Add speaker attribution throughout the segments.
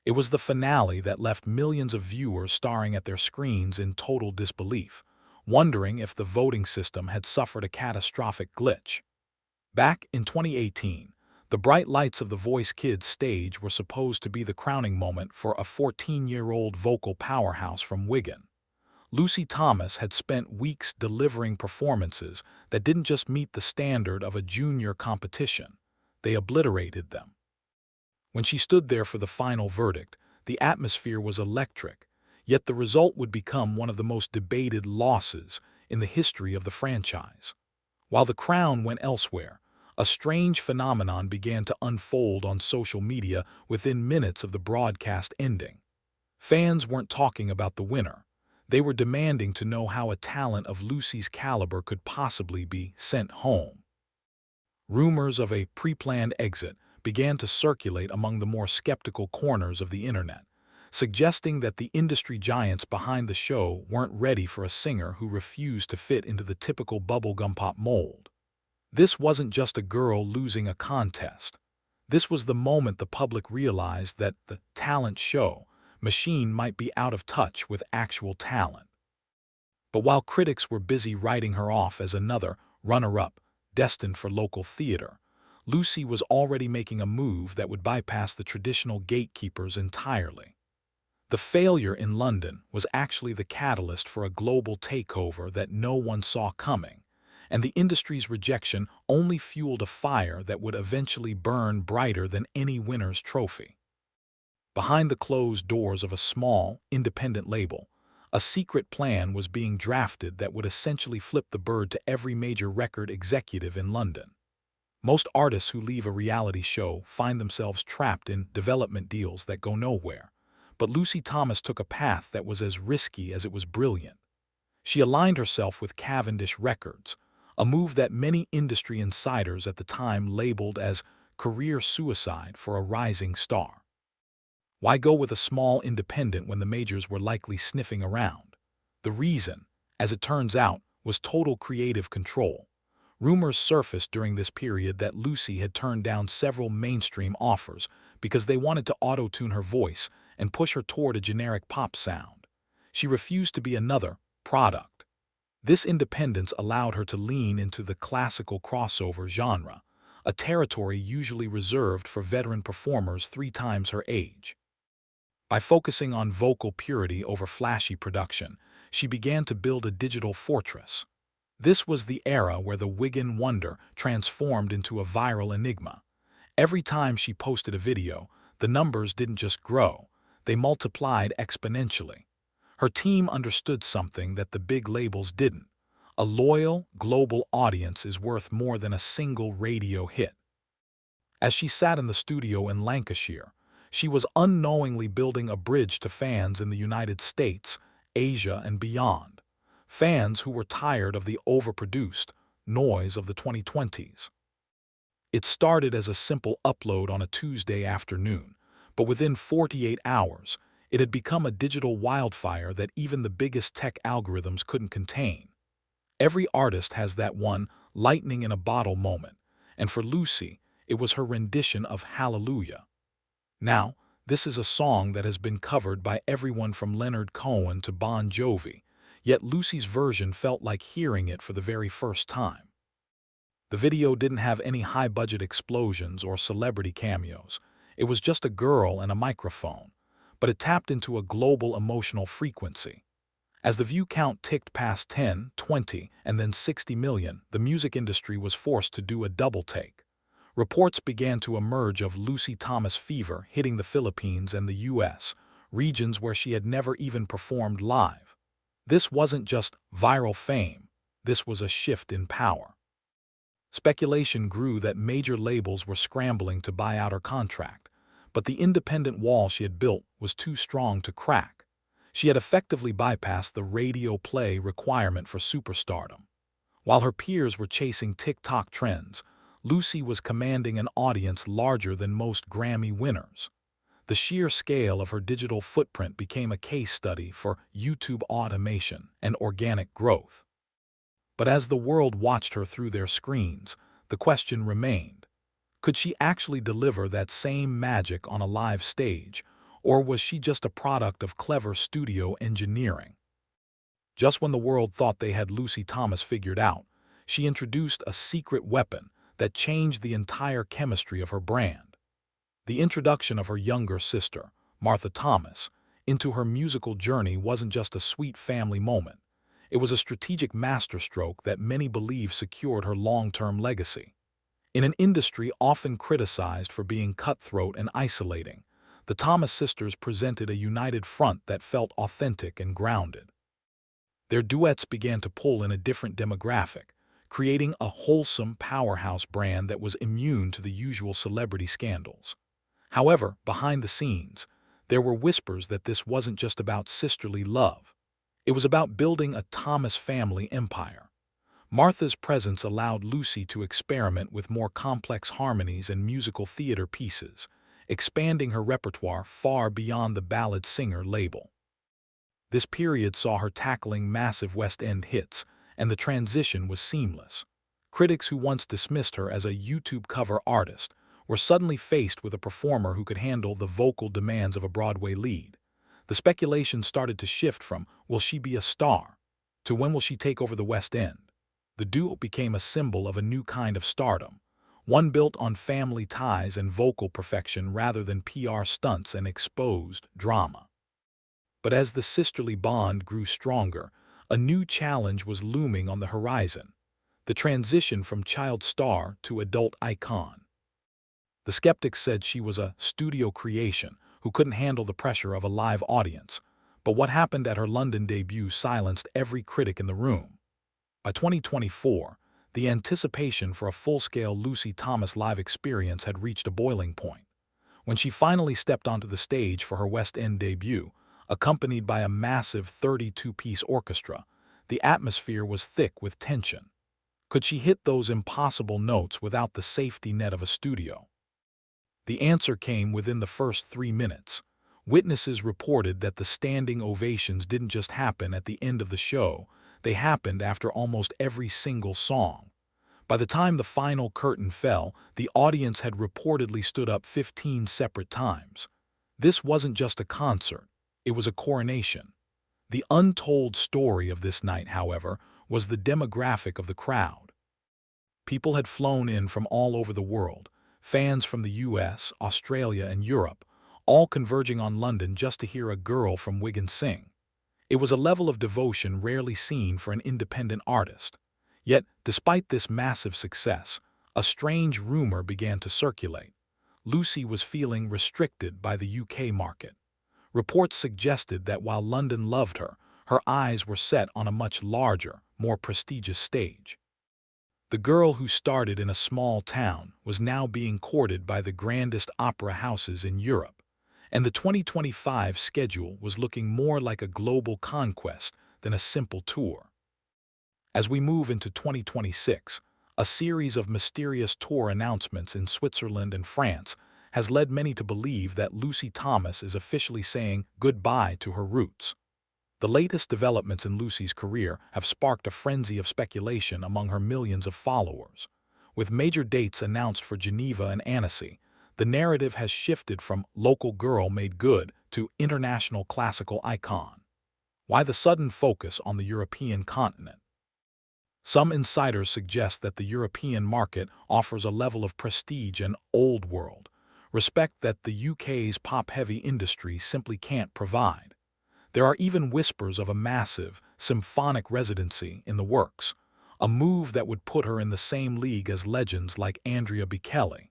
Speaker 1: It was the finale that left millions of viewers staring at their screens in total disbelief, wondering if the voting system had suffered a catastrophic glitch. Back in 2018, the bright lights of the Voice Kids stage were supposed to be the crowning moment for a 14-year-old vocal powerhouse from Wigan. Lucy Thomas had spent weeks delivering performances that didn't just meet the standard of a junior competition, they obliterated them. When she stood there for the final verdict, the atmosphere was electric, yet the result would become one of the most debated losses in the history of the franchise. While the crown went elsewhere, a strange phenomenon began to unfold on social media within minutes of the broadcast ending. Fans weren't talking about the winner. They were demanding to know how a talent of Lucy's caliber could possibly be sent home. Rumors of a pre-planned exit began to circulate among the more skeptical corners of the internet, suggesting that the industry giants behind the show weren't ready for a singer who refused to fit into the typical bubblegum pop mold. This wasn't just a girl losing a contest. This was the moment the public realized that the talent show machine might be out of touch with actual talent. But while critics were busy writing her off as another runner-up destined for local theater, Lucy was already making a move that would bypass the traditional gatekeepers entirely. The failure in London was actually the catalyst for a global takeover that no one saw coming, and the industry's rejection only fueled a fire that would eventually burn brighter than any winner's trophy. Behind the closed doors of a small, independent label, a secret plan was being drafted that would essentially flip the bird to every major record executive in London. Most artists who leave a reality show find themselves trapped in development deals that go nowhere, but Lucy Thomas took a path that was as risky as it was brilliant. She aligned herself with Cavendish Records, a move that many industry insiders at the time labeled as career suicide for a rising star. Why go with a small independent when the majors were likely sniffing around? The reason, as it turns out, was total creative control. Rumors surfaced during this period that Lucy had turned down several mainstream offers because they wanted to auto-tune her voice and push her toward a generic pop sound. She refused to be another product. This independence allowed her to lean into the classical crossover genre, a territory usually reserved for veteran performers 3 times her age. By focusing on vocal purity over flashy production, she began to build a digital fortress. This was the era where the Wigan wonder transformed into a viral enigma. Every time she posted a video, the numbers didn't just grow, they multiplied exponentially. Her team understood something that the big labels didn't. A loyal, global audience is worth more than a single radio hit. As she sat in the studio in Lancashire, she was unknowingly building a bridge to fans in the United States, Asia, and beyond. Fans who were tired of the overproduced noise of the 2020s. It started as a simple upload on a Tuesday afternoon, but within 48 hours, it had become a digital wildfire that even the biggest tech algorithms couldn't contain. Every artist has that one lightning-in-a-bottle moment, and for Lucy, it was her rendition of Hallelujah. Now, this is a song that has been covered by everyone from Leonard Cohen to Bon Jovi, yet Lucy's version felt like hearing it for the very first time. The video didn't have any high-budget explosions or celebrity cameos. It was just a girl and a microphone, but it tapped into a global emotional frequency. As the view count ticked past 10, 20, and then 60 million, the music industry was forced to do a double take. Reports began to emerge of Lucy Thomas fever hitting the Philippines and the US, regions where she had never even performed live. This wasn't just viral fame, this was a shift in power. Speculation grew that major labels were scrambling to buy out her contract, but the independent wall she had built was too strong to crack. She had effectively bypassed the radio play requirement for superstardom. While her peers were chasing TikTok trends, Lucy was commanding an audience larger than most Grammy winners. The sheer scale of her digital footprint became a case study for YouTube automation and organic growth. But as the world watched her through their screens, the question remained: could she actually deliver that same magic on a live stage, Or was she just a product of clever studio engineering? Just when the world thought they had Lucy Thomas figured out, she introduced a secret weapon that changed the entire chemistry of her brand. The introduction of her younger sister, Martha Thomas, into her musical journey wasn't just a sweet family moment. It was a strategic masterstroke that many believe secured her long-term legacy. In an industry often criticized for being cutthroat and isolating, the Thomas sisters presented a united front that felt authentic and grounded. Their duets began to pull in a different demographic, creating a wholesome powerhouse brand that was immune to the usual celebrity scandals. However, behind the scenes, there were whispers that this wasn't just about sisterly love. It was about building a Thomas family empire. Martha's presence allowed Lucy to experiment with more complex harmonies and musical theater pieces, expanding her repertoire far beyond the ballad singer label. This period saw her tackling massive West End hits, and the transition was seamless. Critics who once dismissed her as a YouTube cover artist were suddenly faced with a performer who could handle the vocal demands of a Broadway lead. The speculation started to shift from, will she be a star, to when will she take over the West End? The duo became a symbol of a new kind of stardom, one built on family ties and vocal perfection rather than PR stunts and exposed drama. But as the sisterly bond grew stronger, a new challenge was looming on the horizon: the transition from child star to adult icon. The skeptics said she was a studio creation who couldn't handle the pressure of a live audience, but what happened at her London debut silenced every critic in the room. By 2024, the anticipation for a full-scale Lucy Thomas live experience had reached a boiling point. When she finally stepped onto the stage for her West End debut, accompanied by a massive 32-piece orchestra, the atmosphere was thick with tension. Could she hit those impossible notes without the safety net of a studio? The answer came within the first 3 minutes. Witnesses reported that the standing ovations didn't just happen at the end of the show, they happened after almost every single song. By the time the final curtain fell, the audience had reportedly stood up 15 separate times. This wasn't just a concert, it was a coronation. The untold story of this night, however, was the demographic of the crowd. People had flown in from all over the world, fans from the US, Australia, and Europe, all converging on London just to hear a girl from Wigan sing. It was a level of devotion rarely seen for an independent artist. Yet, despite this massive success, a strange rumor began to circulate. Lucy was feeling restricted by the UK market. Reports suggested that while London loved her, her eyes were set on a much larger, more prestigious stage. The girl who started in a small town was now being courted by the grandest opera houses in Europe, and the 2025 schedule was looking more like a global conquest than a simple tour. As we move into 2026, a series of mysterious tour announcements in Switzerland and France has led many to believe that Lucy Thomas is officially saying goodbye to her roots. The latest developments in Lucy's career have sparked a frenzy of speculation among her millions of followers. With major dates announced for Geneva and Annecy, the narrative has shifted from local girl made good to international classical icon. Why the sudden focus on the European continent? Some insiders suggest that the European market offers a level of prestige and old world respect that the UK's pop-heavy industry simply can't provide. There are even whispers of a massive, symphonic residency in the works, a move that would put her in the same league as legends like Andrea Bocelli.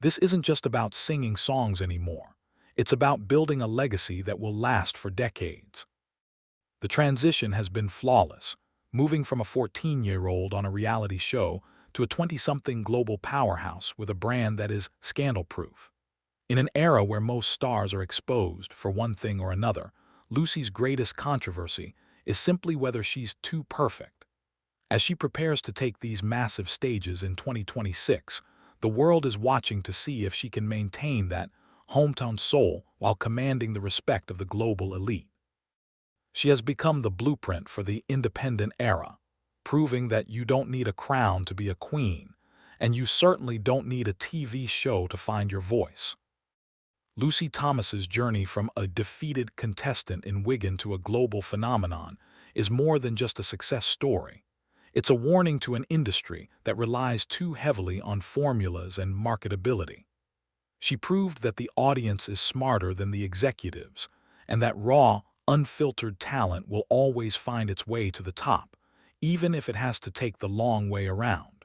Speaker 1: This isn't just about singing songs anymore. It's about building a legacy that will last for decades. The transition has been flawless, moving from a 14-year-old on a reality show to a 20-something global powerhouse with a brand that is scandal-proof. In an era where most stars are exposed for one thing or another, Lucy's greatest controversy is simply whether she's too perfect. As she prepares to take these massive stages in 2026, the world is watching to see if she can maintain that hometown soul while commanding the respect of the global elite. She has become the blueprint for the independent era, proving that you don't need a crown to be a queen, and you certainly don't need a TV show to find your voice. Lucy Thomas's journey from a defeated contestant in Wigan to a global phenomenon is more than just a success story. It's a warning to an industry that relies too heavily on formulas and marketability. She proved that the audience is smarter than the executives, and that raw, unfiltered talent will always find its way to the top, even if it has to take the long way around.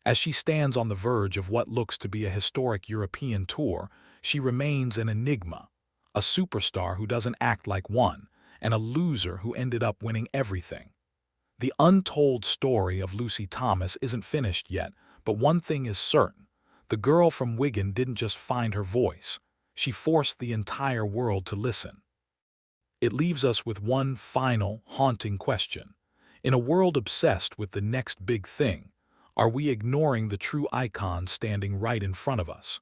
Speaker 1: As she stands on the verge of what looks to be a historic European tour, she remains an enigma, a superstar who doesn't act like one, and a loser who ended up winning everything. The untold story of Lucy Thomas isn't finished yet, but one thing is certain. The girl from Wigan didn't just find her voice. She forced the entire world to listen. It leaves us with one final, haunting question. In a world obsessed with the next big thing, are we ignoring the true icon standing right in front of us?